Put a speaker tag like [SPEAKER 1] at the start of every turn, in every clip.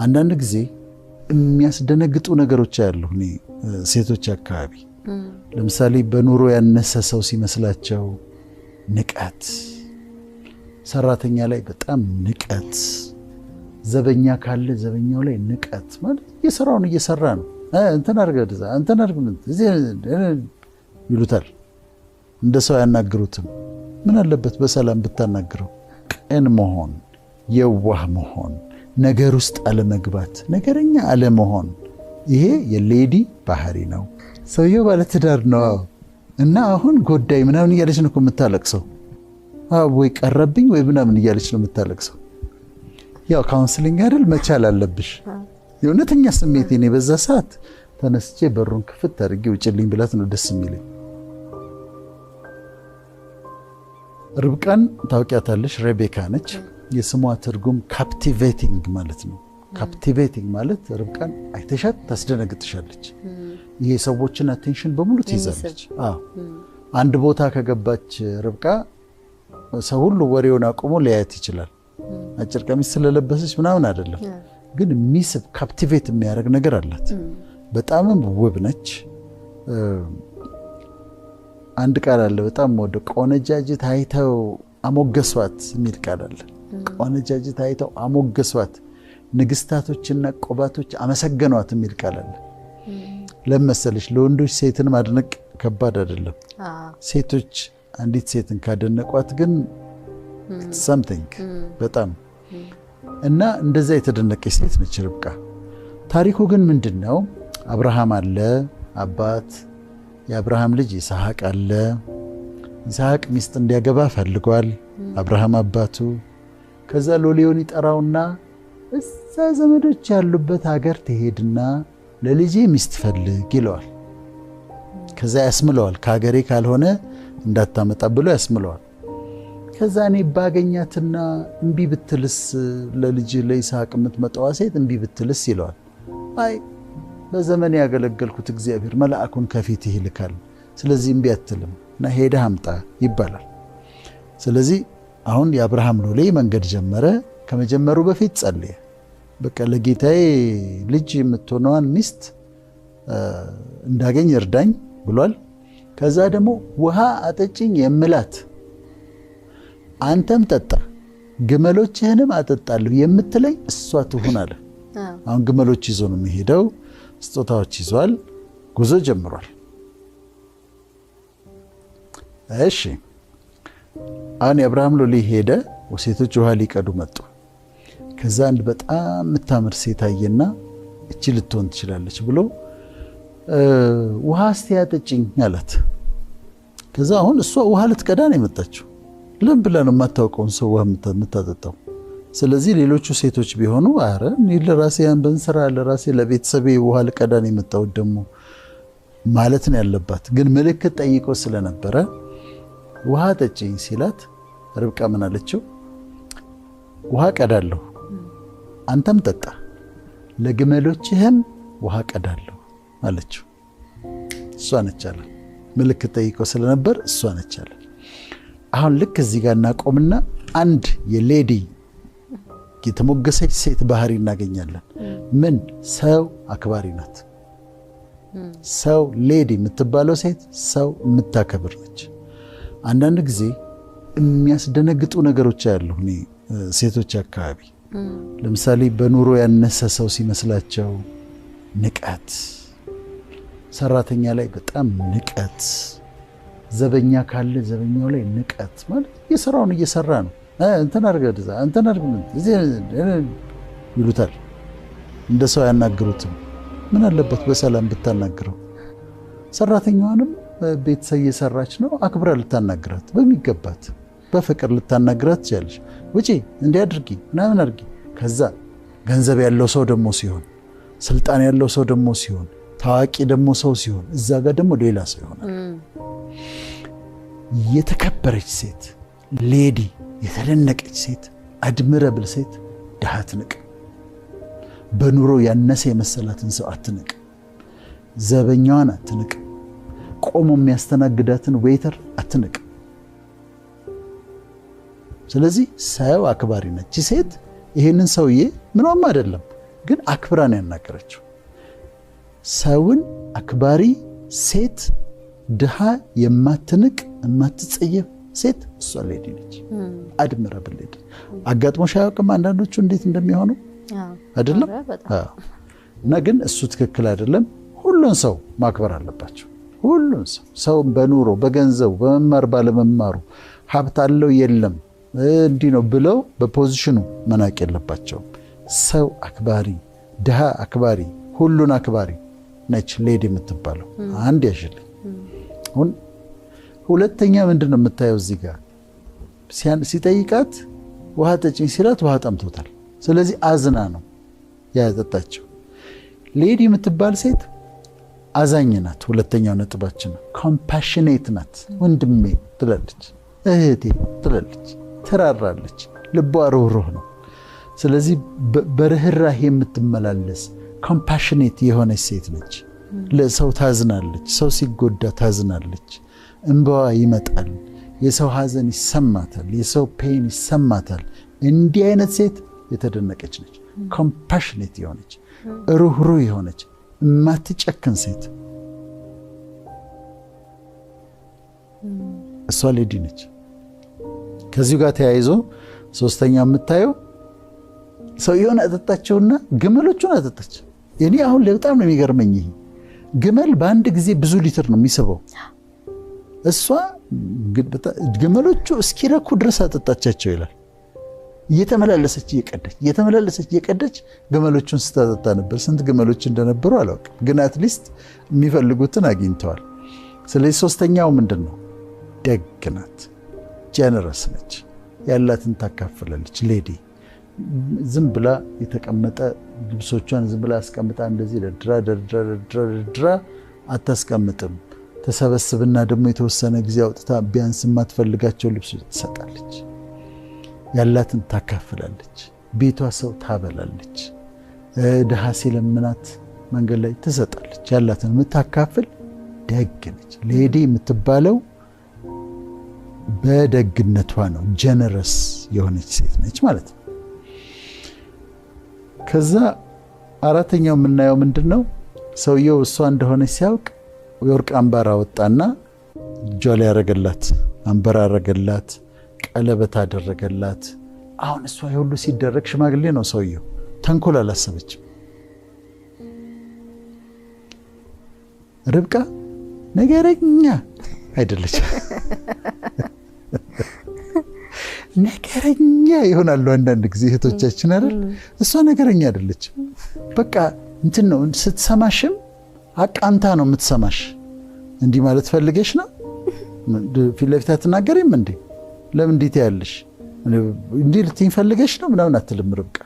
[SPEAKER 1] አንዳንድ ጊዜ የሚያስደነግጡ ነገሮች አሉ እኔ ሴቶች አካባቢ ለምሳሌ በኑሮ ያነሰ ሰው ሲመስላቸው ንቀት፣ ሰራተኛ ላይ በጣም ንቀት፣ ዘበኛ ካለ ዘበኛው ላይ ንቀት ማለት የሰራውን እየሰራ ነው እንትን አርገድዛ እንትን አርግም ይሉታል። እንደ ሰው ያናግሩትም ምን አለበት በሰላም ብታናግረው። ቅን መሆን፣ የዋህ መሆን፣ ነገር ውስጥ አለመግባት፣ ነገረኛ አለመሆን ይሄ የሌዲ ባህሪ ነው። ሰውየው ባለ ትዳር ነው እና አሁን ጎዳይ ምናምን እያለች ነው የምታለቅሰው። ወይ ቀረብኝ ወይ ምናምን እያለች ነው የምታለቅሰው። ያው ካውንስሊንግ አይደል መቻል አለብሽ። የእውነተኛ ስሜቴ ነው በዛ ሰዓት ተነስቼ በሩን ክፍት አድርጌ ውጭልኝ ብላት ነው ደስ የሚለኝ። ርብቃን ታውቂያታለሽ? ሬቤካ ነች። የስሟ ትርጉም ካፕቲቬቲንግ ማለት ነው። ካፕቲቬቲንግ ማለት ርብቃን አይተሻት ታስደነግጥሻለች። ይሄ ሰዎችን አቴንሽን በሙሉ ትይዛለች። አንድ ቦታ ከገባች ርብቃ ሰው ሁሉ ወሬውን አቁሞ ሊያያት ይችላል። አጭር ቀሚስ ስለለበሰች ምናምን አይደለም፣ ግን ሚስብ ካፕቲቬት የሚያደርግ ነገር አላት። በጣም ውብ ነች። አንድ ቃል አለ በጣም ወደ ቆነጃጅት አይተው አሞገሷት የሚል ቃል አለ። ቆነጃጅት አይተው አሞገሷት፣ ንግስታቶችና ቆባቶች አመሰገኗት የሚል ቃል አለ። ለመሰለሽ ለወንዶች ሴትን ማድነቅ ከባድ አይደለም። ሴቶች አንዲት ሴትን ካደነቋት ግን something በጣም እና እንደዛ የተደነቀች ሴት ነች ርብቃ። ታሪኩ ግን ምንድነው? አብርሃም አለ አባት፣ የአብርሃም ልጅ ይስሐቅ አለ። ይስሐቅ ሚስት እንዲያገባ ፈልጓል አብርሃም አባቱ። ከዛ ሎሌውን ይጠራውና እዛ ዘመዶች ያሉበት ሀገር ትሄድና ለልጄ ሚስት ፈልግ ይለዋል። ከዛ ያስምለዋል፣ ከሀገሬ ካልሆነ እንዳታመጣ ብሎ ያስምለዋል። ከዛ እኔ ባገኛትና እምቢ ብትልስ ለልጅ ለይስሐቅ የምትመጣዋ ሴት እምቢ ብትልስ ይለዋል። አይ በዘመን ያገለገልኩት እግዚአብሔር መልአኩን ከፊት ይልካል፣ ስለዚህ እምቢ አትልም እና ሄደህ አምጣ ይባላል። ስለዚህ አሁን የአብርሃም ሎሌ መንገድ ጀመረ። ከመጀመሩ በፊት ጸለየ። በቃ ለጌታዬ ልጅ የምትሆነዋን ሚስት እንዳገኝ እርዳኝ ብሏል። ከዛ ደግሞ ውሃ አጠጭኝ የምላት አንተም ጠጣ ግመሎችህንም አጠጣለሁ የምትለኝ እሷ ትሁን አለ። አሁን ግመሎች ይዞ ነው የሚሄደው፣ ስጦታዎች ይዟል። ጉዞ ጀምሯል። እሺ አሁን የአብርሃም ሎሌ ሄደ። ሴቶች ውሃ ሊቀዱ መጡ። ከዛ አንድ በጣም የምታምር ሴት አየና እቺ ልትሆን ትችላለች ብሎ ውሃ እስቲ አጠጭኝ አላት። ከዛ አሁን እሷ ውሃ ልትቀዳ ነው የመጣችው። ለምን ብላ ነው የማታውቀውን ሰው ውሃ የምታጠጣው? ስለዚህ ሌሎቹ ሴቶች ቢሆኑ አረ እኔ ለራሴ በእንስራ ለራሴ ለቤተሰቤ ውሃ ልቀዳ ነው የመጣሁት ደግሞ ማለት ነው ያለባት። ግን ምልክት ጠይቆ ስለነበረ ውሃ ጠጭኝ ሲላት ርብቃ ምን አለችው? ውሃ ቀዳለሁ አንተም ጠጣ ለግመሎችህም ውሃ ቀዳለሁ አለችው። እሷ ነች አለ። ምልክት ጠይቆ ስለነበር እሷ ነች አለ። አሁን ልክ እዚህ ጋር እናቆምና አንድ የሌዲ የተሞገሰች ሴት ባህሪ እናገኛለን። ምን? ሰው አክባሪ ናት። ሰው ሌዲ የምትባለው ሴት ሰው የምታከብር ነች። አንዳንድ ጊዜ የሚያስደነግጡ ነገሮች አሉ እኔ ሴቶች አካባቢ ለምሳሌ በኑሮ ያነሰ ሰው ሲመስላቸው ንቀት፣ ሰራተኛ ላይ በጣም ንቀት፣ ዘበኛ ካለ ዘበኛው ላይ ንቀት ማለት የሰራውን እየሰራ ነው እንትን አርገድዛ እንትን አርግም ይሉታል። እንደ ሰው ያናግሩትም ምን አለበት በሰላም ብታናግረው። ሰራተኛዋንም ቤተሰብ እየሰራች ነው አክብራ ልታናግራት በሚገባት በፍቅር ልታናግራት ትችላለች። ውጪ እንዲያድርጊ ምናምን አድርጊ። ከዛ ገንዘብ ያለው ሰው ደግሞ ሲሆን፣ ስልጣን ያለው ሰው ደግሞ ሲሆን፣ ታዋቂ ደግሞ ሰው ሲሆን እዛ ጋር ደግሞ ሌላ ሰው ይሆናል። የተከበረች ሴት ሌዲ፣ የተደነቀች ሴት፣ አድምረብል ሴት ድሃ አትንቅ። በኑሮ ያነሰ የመሰላትን ሰው አትንቅ። ዘበኛዋን አትንቅ። ቆሞ የሚያስተናግዳትን ዌይተር አትንቅ። ስለዚህ ሰው አክባሪ ነች ሴት። ይሄንን ሰውዬ ምንም አይደለም ግን አክብራን ያናገረችው። ሰውን አክባሪ ሴት፣ ድሃ የማትንቅ የማትጸየፍ ሴት እሷ ሌዲ ነች። አድምረብል ሌዲ። አጋጥሞሽ አያውቅም? አንዳንዶቹ እንዴት እንደሚሆኑ አይደለም። እና ግን እሱ ትክክል አይደለም። ሁሉን ሰው ማክበር አለባቸው። ሁሉን ሰው በኑሮ በገንዘቡ በመማር ባለመማሩ ሀብት አለው የለም እንዲህ ነው ብለው በፖዚሽኑ መናቅ የለባቸውም። ሰው አክባሪ፣ ድሃ አክባሪ፣ ሁሉን አክባሪ ነች ሌዲ የምትባለው። አንድ ያሽልኝ። ሁለተኛ ምንድነው የምታየው እዚህ ጋር ሲጠይቃት ውሃ ጠጪኝ ሲላት ውሃ ጠምቶታል። ስለዚህ አዝና ነው ያጠጣችው። ሌዲ የምትባል ሴት አዛኝ ናት። ሁለተኛው ነጥባችን ነው። ኮምፓሽኔት ናት። ወንድሜ ትላለች፣ እህቴ ትላለች፣ ትራራለች፣ ልቧ ሩህሩህ ነው። ስለዚህ በርህራሄ የምትመላለስ ኮምፓሽኔት የሆነች ሴት ነች። ለሰው ታዝናለች። ሰው ሲጎዳ ታዝናለች። እንባዋ ይመጣል። የሰው ሀዘን ይሰማታል። የሰው ፔን ይሰማታል። እንዲህ አይነት ሴት የተደነቀች ነች። ኮምፓሽኔት የሆነች ሩህሩህ የሆነች የማትጨክን ሴት እሷ ሌዲ ነች። ከዚሁ ጋር ተያይዞ ሶስተኛ የምታየው ሰውየውን አጠጣቸውና ግመሎቹን አጠጣች። እኔ አሁን በጣም ነው የሚገርመኝ። ይሄ ግመል በአንድ ጊዜ ብዙ ሊትር ነው የሚስበው። እሷ ግመሎቹ እስኪረኩ ድረስ አጠጣቻቸው ይላል። እየተመላለሰች እየቀደች ግመሎቹን ስታጠጣ ነበር። ስንት ግመሎች እንደነበሩ አላውቅም፣ ግን አትሊስት የሚፈልጉትን አግኝተዋል። ስለዚህ ሶስተኛው ምንድን ነው? ደግ ናት፣ ጀነረስ ነች፣ ያላትን ታካፍላለች። ሌዲ ዝም ብላ የተቀመጠ ልብሶቿን ዝም ብላ አስቀምጣ እንደዚህ ደርድራ አታስቀምጥም። ተሰበስብና ደግሞ የተወሰነ ጊዜ አውጥታ ቢያንስ የማትፈልጋቸው ልብሶች ትሰጣለች። ያላትን ታካፍላለች። ቤቷ ሰው ታበላለች። ድሃ ሲለምናት መንገድ ላይ ትሰጣለች። ያላትን የምታካፍል ደግ ነች። ሌዲ የምትባለው በደግነቷ ነው። ጀነረስ የሆነች ሴት ነች ማለት ነው። ከዛ አራተኛው የምናየው ምንድን ነው? ሰውየው እሷ እንደሆነች ሲያውቅ የወርቅ አምባር አወጣና እጇ ላይ ያረገላት፣ አምባር አረገላት፣ ቀለበት አደረገላት። አሁን እሷ የሁሉ ሲደረግ ሽማግሌ ነው ሰውየው። ተንኮል አላሰበችም። ርብቃ ነገረኛ አይደለች። ነገረኛ ይሆናሉ አንዳንድ ጊዜ እህቶቻችን አይደል? እሷ ነገረኛ አይደለችም። በቃ እንትን ነው ስትሰማሽም አቃንታ ነው የምትሰማሽ። እንዲህ ማለት ፈልገሽ ነው ፊት ለፊት አትናገሪም እንዴ? ለምን እንዴት ያለሽ እንዲህ ልትይኝ ፈልገሽ ነው ምናምን አትልም ርብቃ።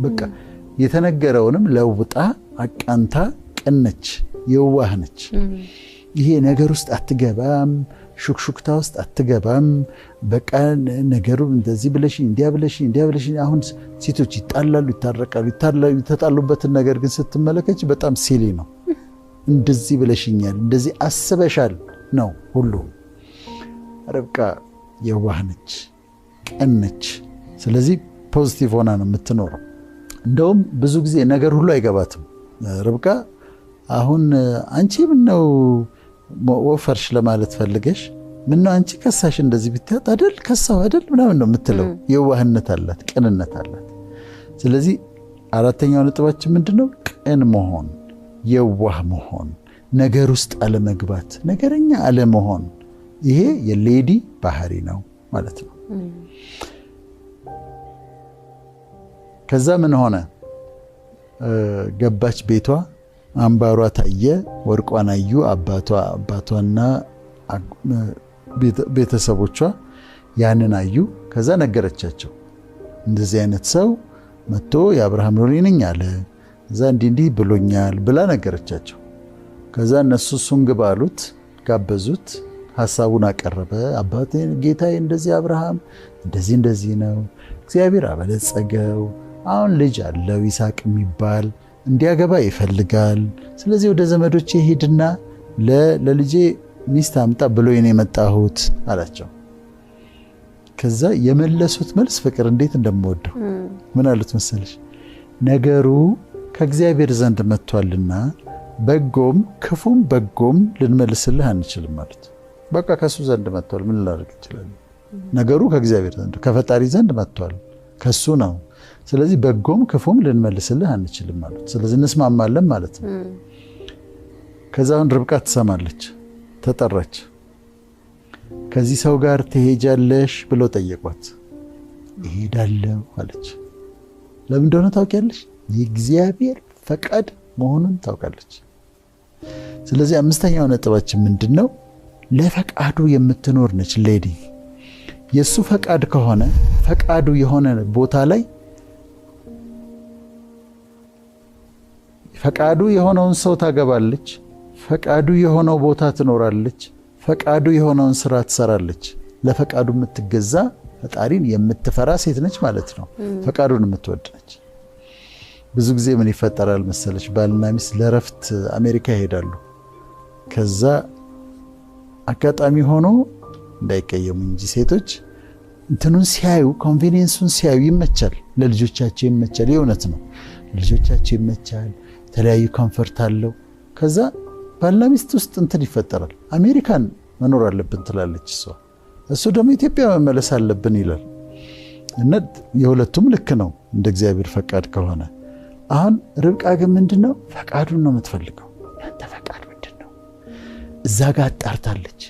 [SPEAKER 1] በቃ የተነገረውንም ለውጣ አቃንታ ቀነች፣ የዋህ ነች። ይሄ ነገር ውስጥ አትገባም፣ ሹክሹክታ ውስጥ አትገባም። በቃ ነገሩ እንደዚህ ብለሽ እንዲያ ብለሽ። አሁን ሴቶች ይጣላሉ፣ ይታረቃሉ። የተጣሉበትን ነገር ግን ስትመለከች በጣም ሲሊ ነው። እንደዚህ ብለሽኛል፣ እንደዚህ አስበሻል ነው ሁሉ። ርብቃ የዋህ ነች፣ ቀን ነች። ስለዚህ ፖዚቲቭ ሆና ነው የምትኖረው። እንደውም ብዙ ጊዜ ነገር ሁሉ አይገባትም ርብቃ። አሁን አንቺ ምነው ወፈርሽ ለማለት ፈልገሽ ምነው አንቺ ከሳሽ እንደዚህ ብትያት አይደል ከሳው አይደል ምናምን ነው የምትለው። የዋህነት አላት፣ ቅንነት አላት። ስለዚህ አራተኛው ነጥባችን ምንድነው? ቅን መሆን፣ የዋህ መሆን፣ ነገር ውስጥ አለመግባት፣ ነገረኛ አለመሆን። ይሄ የሌዲ ባህሪ ነው ማለት ነው። ከዛ ምን ሆነ? ገባች ቤቷ፣ አምባሯ ታየ፣ ወርቋን አዩ። አባቷና ቤተሰቦቿ ያንን አዩ። ከዛ ነገረቻቸው። እንደዚህ አይነት ሰው መጥቶ የአብርሃም ሎሌ ነኝ አለ፣ እዛ እንዲህ ብሎኛል ብላ ነገረቻቸው። ከዛ እነሱ እሱን ግባ አሉት፣ ጋበዙት፣ ሐሳቡን አቀረበ። አባቴ ጌታዬ እንደዚህ አብርሃም እንደዚህ ነው፣ እግዚአብሔር አበለጸገው፣ አሁን ልጅ አለው ይስሐቅ የሚባል እንዲያገባ ይፈልጋል። ስለዚህ ወደ ዘመዶቼ ሄድና ለልጄ ሚስት አምጣ ብሎኝ ነው የመጣሁት አላቸው። ከዛ የመለሱት መልስ ፍቅር እንዴት እንደምወደው ምን አሉት መሰለሽ? ነገሩ ከእግዚአብሔር ዘንድ መጥቷልና በጎም ክፉም በጎም ልንመልስልህ አንችልም ማለት። በቃ ከሱ ዘንድ መጥቷል፣ ምን ላደርግ ይችላል? ነገሩ ከእግዚአብሔር ዘንድ ከፈጣሪ ዘንድ መጥቷል፣ ከሱ ነው። ስለዚህ በጎም ክፉም ልንመልስልህ አንችልም ማለት። ስለዚህ እንስማማለን ማለት ነው። ከዛ አሁን ርብቃ ትሰማለች፣ ተጠራች። ከዚህ ሰው ጋር ትሄጃለሽ ብለው ጠየቋት። እሄዳለሁ አለች። ለምን እንደሆነ ታውቂያለሽ? የእግዚአብሔር ፈቃድ መሆኑን ታውቃለች። ስለዚህ አምስተኛው ነጥባችን ምንድነው? ለፈቃዱ የምትኖር ነች ሌዲ። የሱ ፈቃድ ከሆነ ፈቃዱ የሆነ ቦታ ላይ ፈቃዱ የሆነውን ሰው ታገባለች፣ ፈቃዱ የሆነው ቦታ ትኖራለች፣ ፈቃዱ የሆነውን ስራ ትሰራለች። ለፈቃዱ የምትገዛ ፈጣሪን የምትፈራ ሴት ነች ማለት ነው። ፈቃዱን የምትወድ ነች። ብዙ ጊዜ ምን ይፈጠራል መሰለች? ባልና ሚስት ለረፍት አሜሪካ ይሄዳሉ። ከዛ አጋጣሚ ሆኖ እንዳይቀየሙ እንጂ ሴቶች እንትኑን ሲያዩ ኮንቬኒየንሱን ሲያዩ ይመቻል፣ ለልጆቻቸው ይመቻል። የእውነት ነው፣ ለልጆቻቸው ይመቻል። የተለያዩ ኮምፈርት አለው። ከዛ ባልና ሚስት ውስጥ እንትን ይፈጠራል። አሜሪካን መኖር አለብን ትላለች እሷ፣ እሱ ደግሞ ኢትዮጵያ መመለስ አለብን ይላል። እና የሁለቱም ልክ ነው እንደ እግዚአብሔር ፈቃድ ከሆነ። አሁን ርብቃ ግን ምንድነው ፈቃዱን ነው የምትፈልገው። ያንተ ፈቃድ ምንድነው? እዛ ጋር አጣርታለች።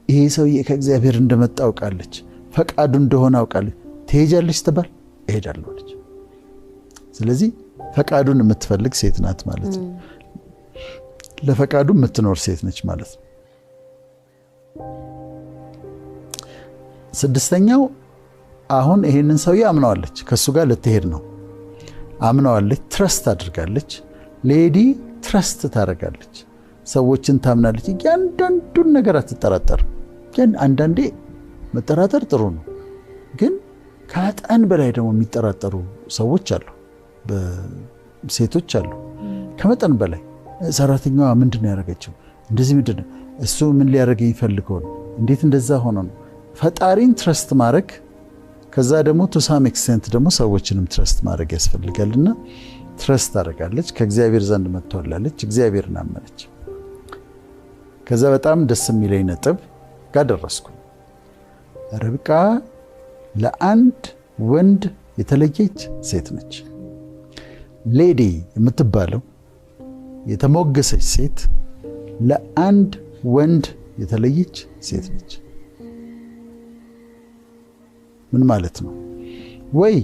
[SPEAKER 1] ይሄ ሰውዬ ከእግዚአብሔር እንደመጣ አውቃለች፣ ፈቃዱ እንደሆነ አውቃለች። ትሄጃለች ስትባል እሄዳለሁ አለች። ስለዚህ ፈቃዱን የምትፈልግ ሴት ናት ማለት ነው። ለፈቃዱ የምትኖር ሴት ነች ማለት ነው። ስድስተኛው አሁን ይሄንን ሰውዬ አምነዋለች፣ ከሱ ጋር ልትሄድ ነው። አምነዋለች፣ ትረስት አድርጋለች። ሌዲ ትረስት ታደርጋለች፣ ሰዎችን ታምናለች። እያንዳንዱን ነገር አትጠራጠርም። አንዳንዴ መጠራጠር ጥሩ ነው፣ ግን ከመጠን በላይ ደግሞ የሚጠራጠሩ ሰዎች አሉ፣ ሴቶች አሉ። ከመጠን በላይ ሰራተኛዋ ምንድነው ያደረገችው? እንደዚህ ምንድነው እሱ ምን ሊያደርገኝ ፈልገው ነው? እንዴት እንደዛ ሆኖ ነው? ፈጣሪን ትረስት ማድረግ፣ ከዛ ደግሞ ቱ ሳም ኤክስቴንት ደግሞ ሰዎችንም ትረስት ማድረግ ያስፈልጋልና ትረስት ታደርጋለች። ከእግዚአብሔር ዘንድ መጥቷላለች፣ እግዚአብሔርን አመነች። ከዛ በጣም ደስ የሚለኝ ነጥብ ጋር ደረስኩ። ርብቃ ለአንድ ወንድ የተለየች ሴት ነች። ሌዲ የምትባለው የተሞገሰች ሴት ለአንድ ወንድ የተለየች ሴት ነች። ምን ማለት ነው? ወይ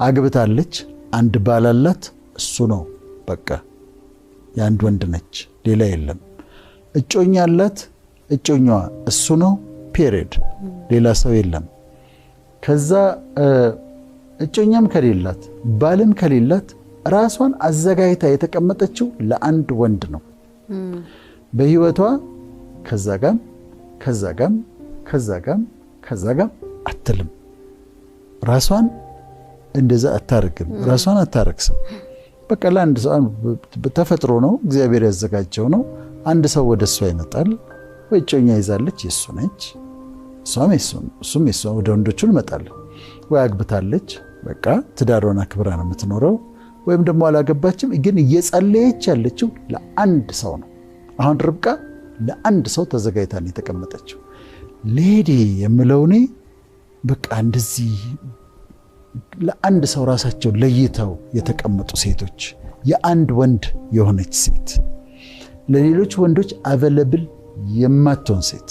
[SPEAKER 1] አግብታለች፣ አንድ ባል አላት፣ እሱ ነው በቃ የአንድ ወንድ ነች፣ ሌላ የለም። እጮኛ አላት፣ እጮኛዋ እሱ ነው ፔሪድ፣ ሌላ ሰው የለም። ከዛ እጮኛም ከሌላት ባልም ከሌላት ራሷን አዘጋጅታ የተቀመጠችው ለአንድ ወንድ ነው። በህይወቷ ከዛ ጋም ከዛ ጋም ከዛ ጋም ከዛ ጋም አትልም። ራሷን እንደዛ አታርግም፣ ራሷን አታረክስም። በቃ ለአንድ ሰው ተፈጥሮ ነው፣ እግዚአብሔር ያዘጋጀው ነው። አንድ ሰው ወደ እሷ ይመጣል፣ ወይ እጮኛ ይዛለች፣ የሱ ነች፣ እሷም እሱም የሷ ወደ ወንዶቹ ይመጣል። ወይ አግብታለች፣ በቃ ትዳሯን አክብራ ነው የምትኖረው። ወይም ደግሞ አላገባችም፣ ግን እየጸለየች ያለችው ለአንድ ሰው ነው። አሁን ርብቃ ለአንድ ሰው ተዘጋጅታ ነው የተቀመጠችው። ሌዲ የምለው እኔ በቃ እንደዚህ ለአንድ ሰው ራሳቸው ለይተው የተቀመጡ ሴቶች፣ የአንድ ወንድ የሆነች ሴት፣ ለሌሎች ወንዶች አቬለብል የማትሆን ሴት፣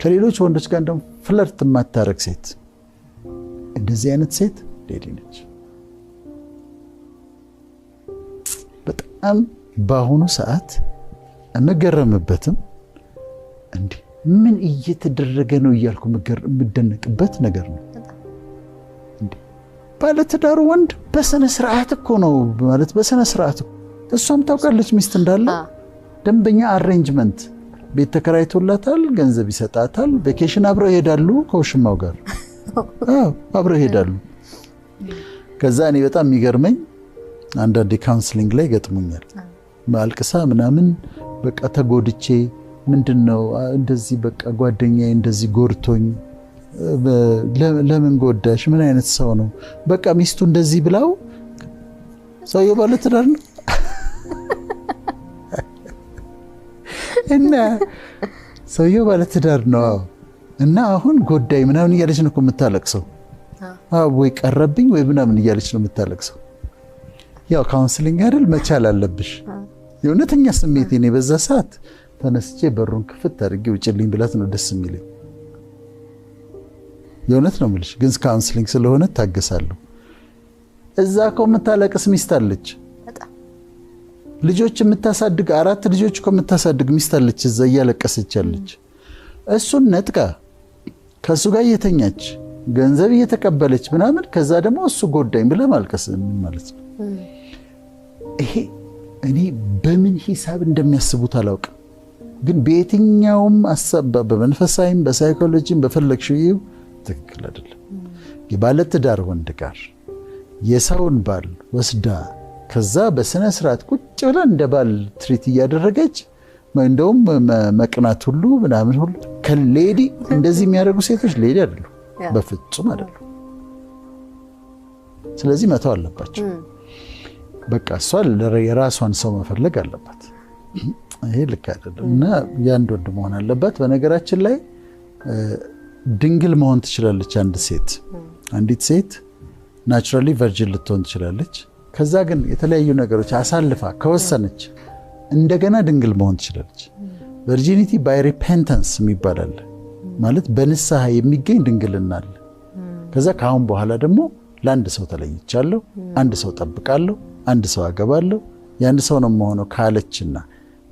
[SPEAKER 1] ከሌሎች ወንዶች ጋር እንደውም ፍለርት የማታረግ ሴት፣ እንደዚህ አይነት ሴት ሌዲ ነች። በጣም በአሁኑ ሰዓት የምገረምበትም እንዴ ምን እየተደረገ ነው እያልኩ የምደነቅበት ነገር ነው። እንዴ ባለትዳሩ ወንድ በስነ ስርዓት እኮ ነው ማለት በስነ ስርዓት እሷም ታውቃለች ሚስት እንዳለ። ደንበኛ አሬንጅመንት፣ ቤት ተከራይቶላታል፣ ገንዘብ ይሰጣታል፣ ቬኬሽን አብረው ይሄዳሉ ከውሽማው ጋር አብረው ይሄዳሉ። ከዛ እኔ በጣም የሚገርመኝ አንዳንዴ ካውንስሊንግ ላይ ገጥሞኛል። ማልቅሳ ምናምን በቃ ተጎድቼ ምንድነው እንደዚህ በቃ ጓደኛዬ እንደዚህ ጎርቶኝ ለምን ጎዳሽ? ምን አይነት ሰው ነው? በቃ ሚስቱ እንደዚህ ብላው ሰውየው ባለ ትዳር ነው እና ሰውየው ባለ ትዳር ነው እና አሁን ጎዳይ ምናምን እያለች ነው የምታለቅሰው። ወይ ቀረብኝ ወይ ምናምን እያለች ነው የምታለቅሰው። ያው ካውንስሊንግ አይደል መቻል አለብሽ። የእውነተኛ ስሜቴ ነው በዛ ሰዓት ተነስቼ በሩን ክፍት አድርጌ ውጭልኝ ብላት ነው ደስ የሚለኝ። የእውነት ነው የምልሽ። ግን ካውንስሊንግ ስለሆነ ታገሳለሁ። እዛ እኮ የምታለቅስ ሚስት አለች፣ ልጆች የምታሳድግ 4 ልጆች እኮ የምታሳድግ ሚስት አለች እዛ እያለቀሰች ያለች። እሱን ነጥቃ ከሱ ጋር እየተኛች ገንዘብ እየተቀበለች ምናምን ከዛ ደግሞ እሱ ጎዳኝ ብለ ማልቀስ ምን ማለት ነው? ይሄ እኔ በምን ሂሳብ እንደሚያስቡት አላውቅም። ግን በየትኛውም አሰባ በመንፈሳዊም በሳይኮሎጂም በፈለግሽው ይው ትክክል አይደለም። የባለ ትዳር ወንድ ጋር የሰውን ባል ወስዳ ከዛ በስነ ስርዓት ቁጭ ብላ እንደ ባል ትሪት እያደረገች እንደውም መቅናት ሁሉ ምናምን ሁሉ ከሌዲ እንደዚህ የሚያደርጉ ሴቶች ሌዲ አይደሉ፣ በፍጹም አይደሉ። ስለዚህ መተው አለባቸው። በቃ እሷ የራሷን ሰው መፈለግ አለባት። ይሄ ልክ አይደለም እና ያንድ ወንድ መሆን አለባት። በነገራችን ላይ ድንግል መሆን ትችላለች አንዲት ሴት ናቹራሊ ቨርጂን ልትሆን ትችላለች። ከዛ ግን የተለያዩ ነገሮች አሳልፋ ከወሰነች እንደገና ድንግል መሆን ትችላለች። ቨርጂኒቲ ባይ ሪፔንተንስ የሚባል ማለት በንስሐ የሚገኝ ድንግልና አለ። ከዛ ከአሁን በኋላ ደግሞ ለአንድ ሰው ተለይቻለሁ፣ አንድ ሰው ጠብቃለሁ፣ አንድ ሰው አገባለሁ፣ የአንድ ሰው ነው የምሆነው ካለችና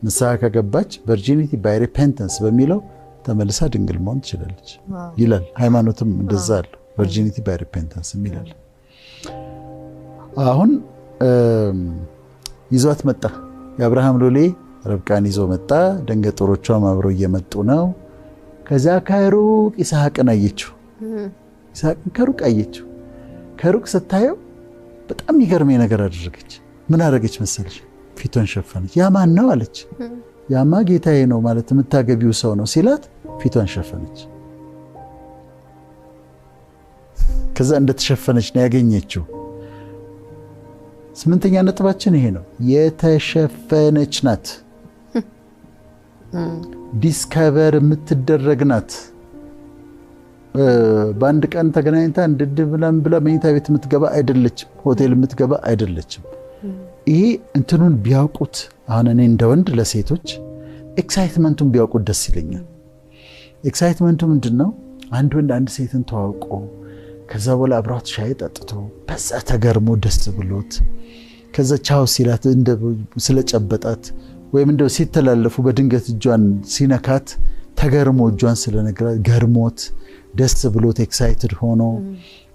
[SPEAKER 1] ንስሐ ከገባች ቨርጂኒቲ ባይ ሪፔንተንስ በሚለው ተመልሳ ድንግል መሆን ትችላለች ይላል። ሃይማኖትም እንደዛ አለ፣ ቨርጂኒቲ ባይ ሪፔንተንስ ይላል። አሁን ይዟት መጣ። የአብርሃም ሎሌ ርብቃን ይዞ መጣ። ደንገጥሮቿም አብረው እየመጡ ነው። ከዛ ከሩቅ ይስሐቅን አየችው። ይስሐቅን ከሩቅ አየችው። ከሩቅ ስታየው በጣም ይገርመኝ ነገር አደረገች። ምን አደረገች መሰለሽ? ፊቷን ሸፈነች። ያ ማን ነው አለች። ያማ ጌታዬ ነው ማለት የምታገቢው ሰው ነው ሲላት ፊቷን ሸፈነች። ከዛ እንደተሸፈነች ነው ያገኘችው። 8ኛ ነጥባችን ይሄ ነው። የተሸፈነች ናት። ዲስከቨር የምትደረግ ናት። በአንድ ቀን ተገናኝታ እንድድብ ብላ መኝታ ቤት የምትገባ አይደለችም። ሆቴል የምትገባ አይደለችም። ይሄ እንትኑን ቢያውቁት አሁን እኔ እንደ ወንድ ለሴቶች ኤክሳይትመንቱን ቢያውቁት ደስ ይለኛል። ኤክሳይትመንቱ ምንድነው? አንድ ወንድ አንድ ሴትን ተዋውቆ ከዛ በኋላ አብሯት ሻይ ጠጥቶ በዛ ተገርሞ ደስ ብሎት ከዛ ቻው ሲላት እንደ ስለጨበጣት ወይም እንደው ሲተላለፉ በድንገት እጇን ሲነካት ተገርሞ እጇን ስለነገራት ገርሞት ደስ ብሎት ኤክሳይትድ ሆኖ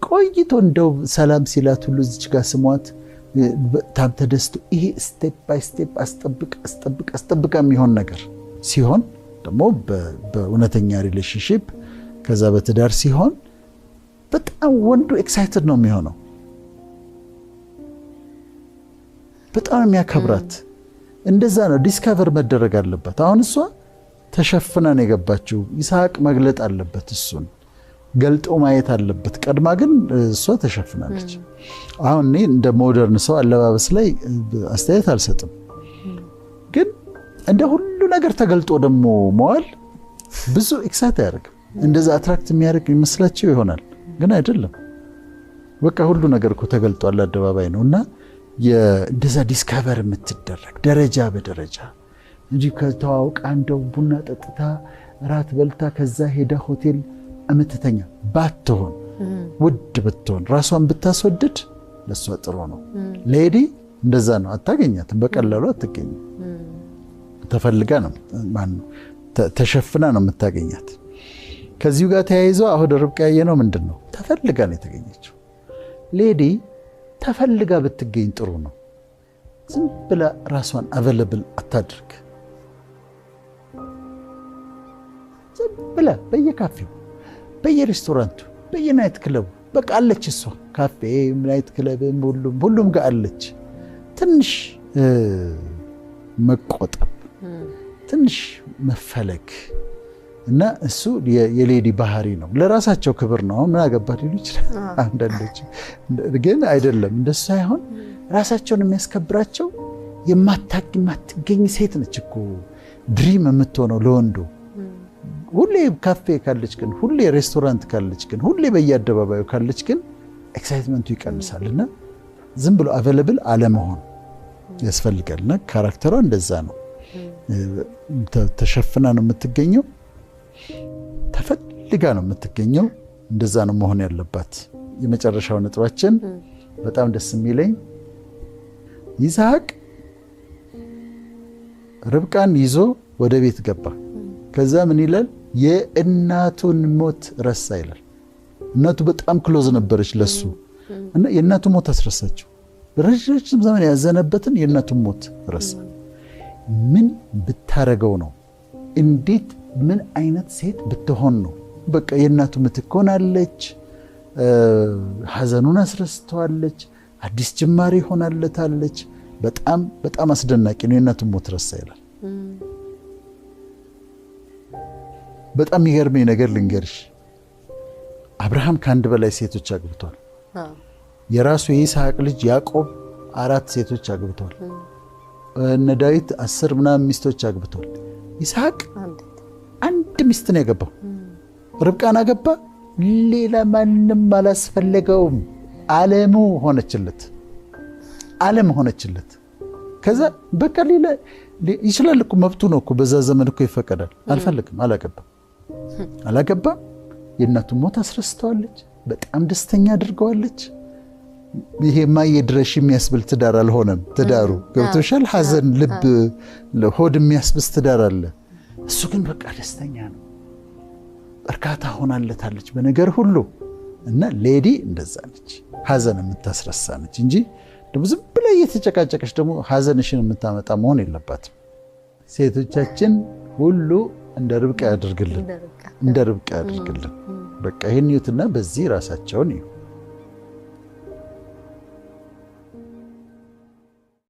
[SPEAKER 1] ቆይቶ እንደው ሰላም ሲላት ሁሉ እዚች ጋር ስሟት በጣም ተደስቶ ይሄ ስቴፕ ባይ ስቴፕ አስጠብቃ የሚሆን ነገር ሲሆን ደግሞ በእውነተኛ ሪሌሽንሺፕ ከዛ በትዳር ሲሆን በጣም ወንዱ ኤክሳይትድ ነው የሚሆነው። በጣም የሚያከብራት እንደዛ ነው። ዲስከቨር መደረግ አለበት። አሁን እሷ ተሸፍና ነው የገባችው። ይስሐቅ መግለጥ አለበት፣ እሱን ገልጦ ማየት አለበት። ቀድማ ግን እሷ ተሸፍናለች። አሁን እኔ እንደ ሞደርን ሰው አለባበስ ላይ አስተያየት አልሰጥም፣ ግን እንደ ሁሉ ነገር ተገልጦ ደግሞ መዋል ብዙ ኤክሳይት አያደርግም። እንደዛ አትራክት የሚያደርግ ይመስላችሁ ይሆናል፣ ግን አይደለም። በቃ ሁሉ ነገር እኮ ተገልጧል፣ አደባባይ ነው። እና እንደዛ ዲስከቨር የምትደረግ ደረጃ በደረጃ እንጂ ከተዋውቃ እንደው ቡና ጠጥታ ራት በልታ ከዛ ሄዳ ሆቴል እምትተኛ ባትሆን ውድ ብትሆን ራሷን ብታስወድድ ለሷ ጥሩ ነው። ሌዲ እንደዛ ነው፣ አታገኛትም፣ በቀላሉ አትገኝም። ተፈልጋ ነው ተሸፍና ነው የምታገኛት። ከዚሁ ጋር ተያይዞ አሁን ርብቃ ያየነው ምንድነው? ተፈልጋ ነው የተገኘችው። ሌዲ ተፈልጋ ብትገኝ ጥሩ ነው። ዝም ብላ ራሷን አቬለብል አታድርግ። ዝም ብላ በየካፌው፣ በየሬስቶራንቱ፣ በየናይት ክለቡ በቃ አለች እሷ። ካፌ፣ ናይት ክለብ ሁሉም ጋር አለች። ትንሽ መቆጠብ፣ ትንሽ መፈለግ፣ እና እሱ የሌዲ ባህሪ ነው። ለራሳቸው ክብር ነው። ምን አገባህ ሊሉ ይችላል አንዳንዶች፣ ግን አይደለም እንደሱ ሳይሆን ራሳቸውን የሚያስከብራቸው የማትገኝ ሴት ነች እኮ ድሪም የምትሆነው ለወንዱ። ሁሌ ካፌ ካለች ግን፣ ሁሌ ሬስቶራንት ካለች ግን፣ ሁሌ በየአደባባዩ ካለች ግን ኤክሳይትመንቱ ይቀንሳል እና ዝም ብሎ አቬለብል አለመሆን ያስፈልጋል። እና ካራክተሯ እንደዛ ነው። ተሸፍና ነው የምትገኘው፣ ተፈልጋ ነው የምትገኘው። እንደዛ ነው መሆን ያለባት። የመጨረሻው ነጥባችን በጣም ደስ የሚለኝ ይስሐቅ ርብቃን ይዞ ወደ ቤት ገባ። ከዛ ምን ይላል? የእናቱን ሞት ረሳ ይላል። እናቱ በጣም ክሎዝ ነበረች ለሱ እና የእናቱ ሞት አስረሳችው። ረጅም ዘመን ያዘነበትን የእናቱን ሞት ረሳ። ምን ብታረገው ነው? እንዴት ምን አይነት ሴት ብትሆን ነው? በቃ የእናቱ ምትክ ሆናለች። ሐዘኑን አስረስተዋለች። አዲስ ጅማሬ ሆናለታለች። በጣም በጣም አስደናቂ ነው። የእናቱን ሞት ረሳ ይላል። በጣም የሚገርመኝ ነገር ልንገርሽ፣ አብርሃም ከአንድ በላይ ሴቶች አግብቷል። የራሱ የይስሐቅ ልጅ ያዕቆብ 4 ሴቶች አግብቷል። እነ ዳዊት 10 ምናምን ሚስቶች አግብቷል። ይስሐቅ አንድ ሚስት ነው ያገባው። ርብቃን አገባ። ሌላ ማንም አላስፈለገውም። ዓለሙ ሆነችለት። ዓለም ሆነችለት። ከዛ በቃ ሌላ ይችላል እኮ መብቱ ነው እኮ በዛ ዘመን እኮ ይፈቀዳል። አልፈልግም፣ አላገባም። የእናቱን ሞት አስረስተዋለች። በጣም ደስተኛ አድርገዋለች። ይሄ ማየድረሽ የሚያስብል ትዳር አልሆነም ትዳሩ። ገብቶሻል? ሐዘን ልብ ሆድ የሚያስብስ ትዳር አለ። እሱ ግን በቃ ደስተኛ ነው። እርካታ ሆናለታለች በነገር ሁሉ። እና ሌዲ እንደዛ ነች፣ ሐዘን የምታስረሳ ነች እንጂ ዝም ብላ እየተጨቃጨቀች ደግሞ ሐዘንሽን የምታመጣ መሆን የለባትም። ሴቶቻችን ሁሉ እንደ ርብቃ ያድርግልን፣ እንደ ርብቃ ያድርግልን። በቃ ይህን ይዩትና በዚህ ራሳቸውን ይዩ።